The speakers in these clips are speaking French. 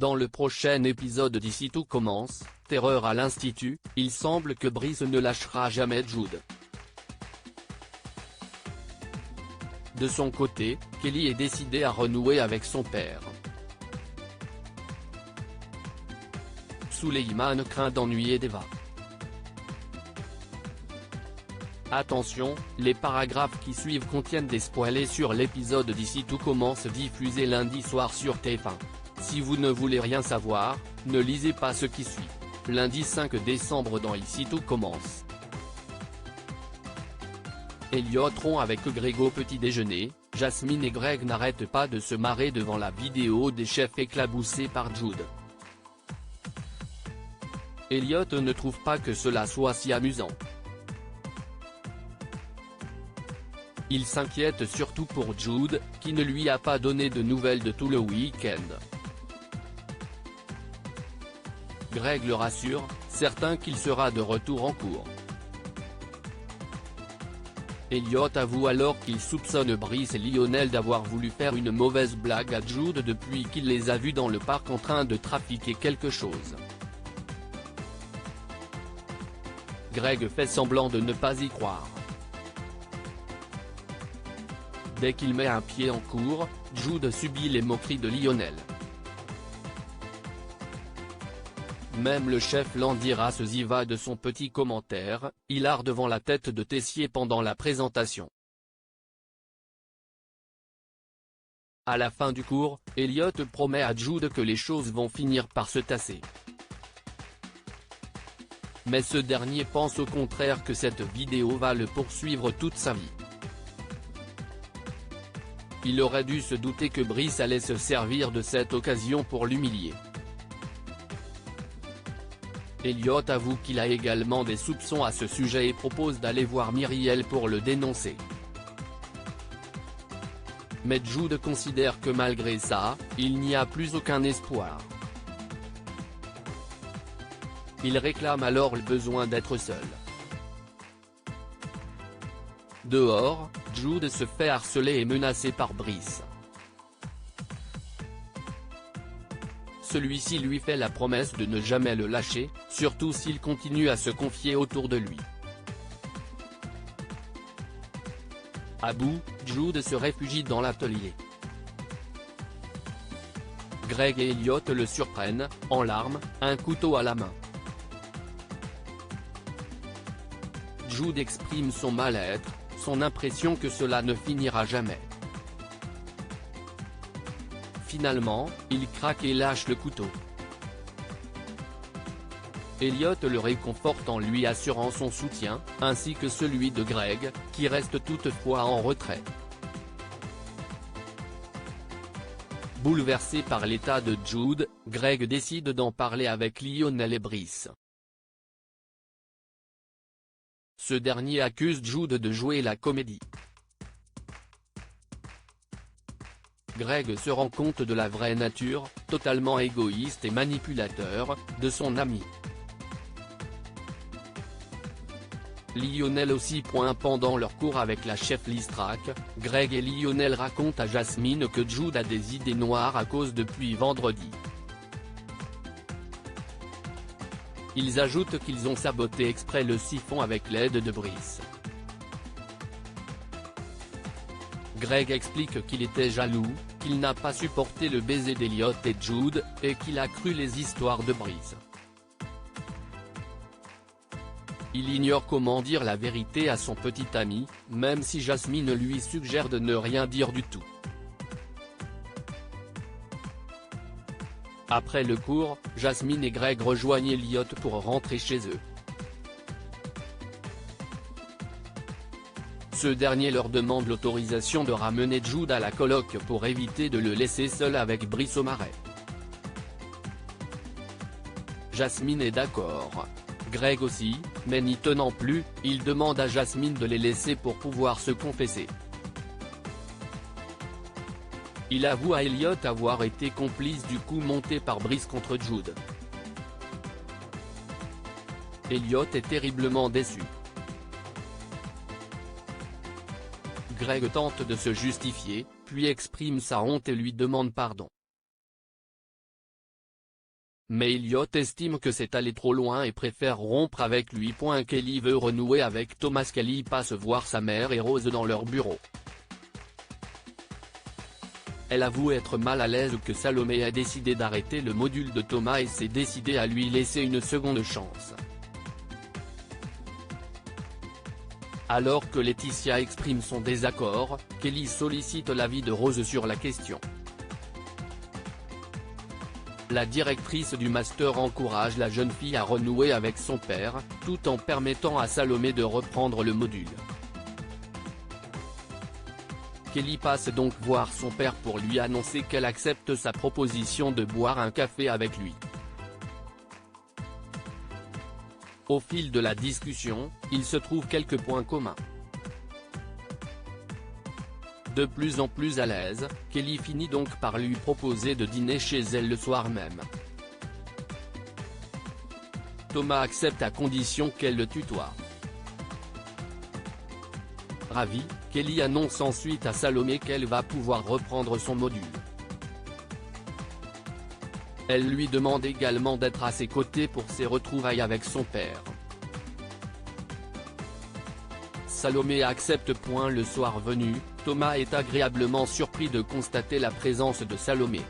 Dans le prochain épisode d'Ici tout commence, terreur à l'Institut, il semble que Brice ne lâchera jamais Jude. De son côté, Kelly est décidée à renouer avec son père. Suleiman craint d'ennuyer Deva. Attention, les paragraphes qui suivent contiennent des spoilers sur l'épisode d'Ici tout commence diffusé lundi soir sur TF1. Si vous ne voulez rien savoir, ne lisez pas ce qui suit. Lundi 5 décembre dans Ici tout commence. Elliot rompt avec Greg au petit déjeuner, Jasmine et Greg n'arrêtent pas de se marrer devant la vidéo des chefs éclaboussés par Jude. Elliot ne trouve pas que cela soit si amusant. Il s'inquiète surtout pour Jude, qui ne lui a pas donné de nouvelles de tout le week-end. Greg le rassure, certain qu'il sera de retour en cours. Elliot avoue alors qu'il soupçonne Brice et Lionel d'avoir voulu faire une mauvaise blague à Jude depuis qu'il les a vus dans le parc en train de trafiquer quelque chose. Greg fait semblant de ne pas y croire. Dès qu'il met un pied en cours, Jude subit les moqueries de Lionel. Même le chef Landiras y va de son petit commentaire, hilar devant la tête de Tessier pendant la présentation. À la fin du cours, Elliot promet à Jude que les choses vont finir par se tasser. Mais ce dernier pense au contraire que cette vidéo va le poursuivre toute sa vie. Il aurait dû se douter que Brice allait se servir de cette occasion pour l'humilier. Elliot avoue qu'il a également des soupçons à ce sujet et propose d'aller voir Myriel pour le dénoncer. Mais Jude considère que malgré ça, il n'y a plus aucun espoir. Il réclame alors le besoin d'être seul. Dehors, Jude se fait harceler et menacer par Brice. Celui-ci lui fait la promesse de ne jamais le lâcher, surtout s'il continue à se confier autour de lui. À bout, Jude se réfugie dans l'atelier. Greg et Elliot le surprennent, en larmes, un couteau à la main. Jude exprime son mal-être, son impression que cela ne finira jamais. Finalement, il craque et lâche le couteau. Elliot le réconforte en lui assurant son soutien, ainsi que celui de Greg, qui reste toutefois en retrait. Bouleversé par l'état de Jude, Greg décide d'en parler avec Lionel et Brice. Ce dernier accuse Jude de jouer la comédie. Greg se rend compte de la vraie nature, totalement égoïste et manipulateur, de son ami. Lionel aussi. Pendant leur cours avec la chef Listrac, Greg et Lionel racontent à Jasmine que Jude a des idées noires à cause depuis vendredi. Ils ajoutent qu'ils ont saboté exprès le siphon avec l'aide de Brice. Greg explique qu'il était jaloux, qu'il n'a pas supporté le baiser d'Elliot et Jude, et qu'il a cru les histoires de Brice. Il ignore comment dire la vérité à son petit ami, même si Jasmine lui suggère de ne rien dire du tout. Après le cours, Jasmine et Greg rejoignent Elliot pour rentrer chez eux. Ce dernier leur demande l'autorisation de ramener Jude à la coloc pour éviter de le laisser seul avec Brice au marais. Jasmine est d'accord. Greg aussi, mais n'y tenant plus, il demande à Jasmine de les laisser pour pouvoir se confesser. Il avoue à Elliot avoir été complice du coup monté par Brice contre Jude. Elliot est terriblement déçu. Greg tente de se justifier, puis exprime sa honte et lui demande pardon. Mais Elliot estime que c'est aller trop loin et préfère rompre avec lui. Kelly veut renouer avec Thomas. Kelly passe voir sa mère et Rose dans leur bureau. Elle avoue être mal à l'aise que Salomé a décidé d'arrêter le module de Thomas et s'est décidée à lui laisser une seconde chance. Alors que Laetitia exprime son désaccord, Kelly sollicite l'avis de Rose sur la question. La directrice du master encourage la jeune fille à renouer avec son père, tout en permettant à Salomé de reprendre le module. Kelly passe donc voir son père pour lui annoncer qu'elle accepte sa proposition de boire un café avec lui. Au fil de la discussion, il se trouve quelques points communs. De plus en plus à l'aise, Kelly finit donc par lui proposer de dîner chez elle le soir même. Thomas accepte à condition qu'elle le tutoie. Ravie, Kelly annonce ensuite à Salomé qu'elle va pouvoir reprendre son module. Elle lui demande également d'être à ses côtés pour ses retrouvailles avec son père. Salomé accepte. Le soir venu, Thomas est agréablement surpris de constater la présence de Salomé.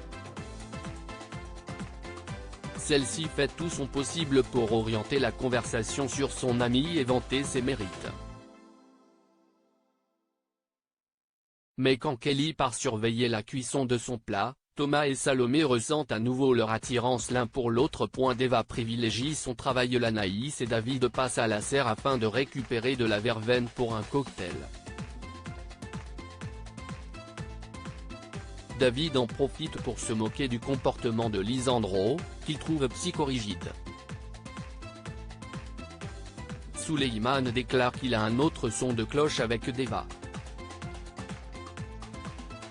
Celle-ci fait tout son possible pour orienter la conversation sur son ami et vanter ses mérites. Mais quand Kelly part surveiller la cuisson de son plat, Thomas et Salomé ressentent à nouveau leur attirance l'un pour l'autre. Deva privilégie son travail. L'Anaïs et David passent à la serre afin de récupérer de la verveine pour un cocktail. David en profite pour se moquer du comportement de Lisandro, qu'il trouve psychorigide. Suleiman déclare qu'il a un autre son de cloche avec Deva.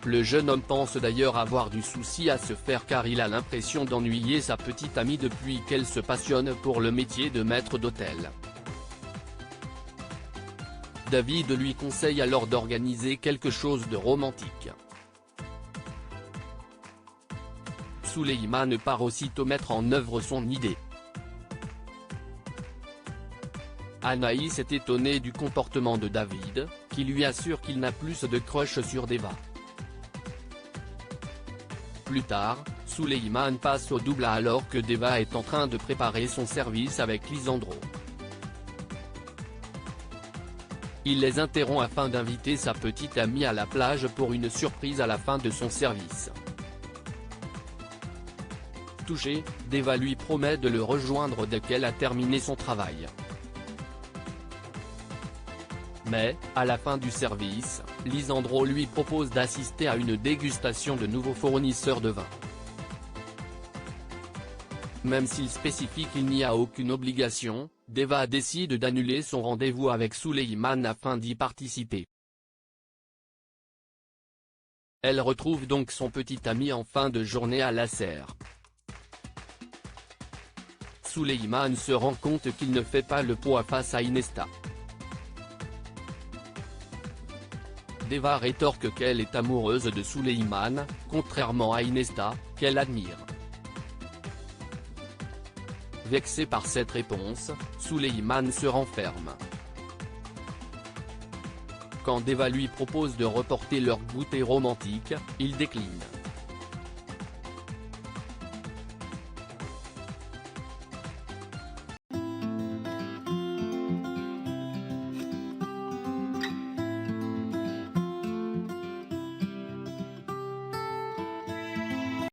Le jeune homme pense d'ailleurs avoir du souci à se faire car il a l'impression d'ennuyer sa petite amie depuis qu'elle se passionne pour le métier de maître d'hôtel. David lui conseille alors d'organiser quelque chose de romantique. Suleiman part aussitôt mettre en œuvre son idée. Anaïs est étonnée du comportement de David, qui lui assure qu'il n'a plus de crush sur Deva. Plus tard, Suleiman passe au double alors que Deva est en train de préparer son service avec Lisandro. Il les interrompt afin d'inviter sa petite amie à la plage pour une surprise à la fin de son service. Touché, Deva lui promet de le rejoindre dès qu'elle a terminé son travail. Mais, à la fin du service, Lisandro lui propose d'assister à une dégustation de nouveaux fournisseurs de vin. Même s'il spécifie qu'il n'y a aucune obligation, Deva décide d'annuler son rendez-vous avec Suleiman afin d'y participer. Elle retrouve donc son petit ami en fin de journée à la serre. Suleiman se rend compte qu'il ne fait pas le poids face à Inesta. Deva rétorque qu'elle est amoureuse de Suleiman, contrairement à Inesta, qu'elle admire. Vexé par cette réponse, Suleiman se renferme. Quand Deva lui propose de reporter leur goûter romantique, il décline.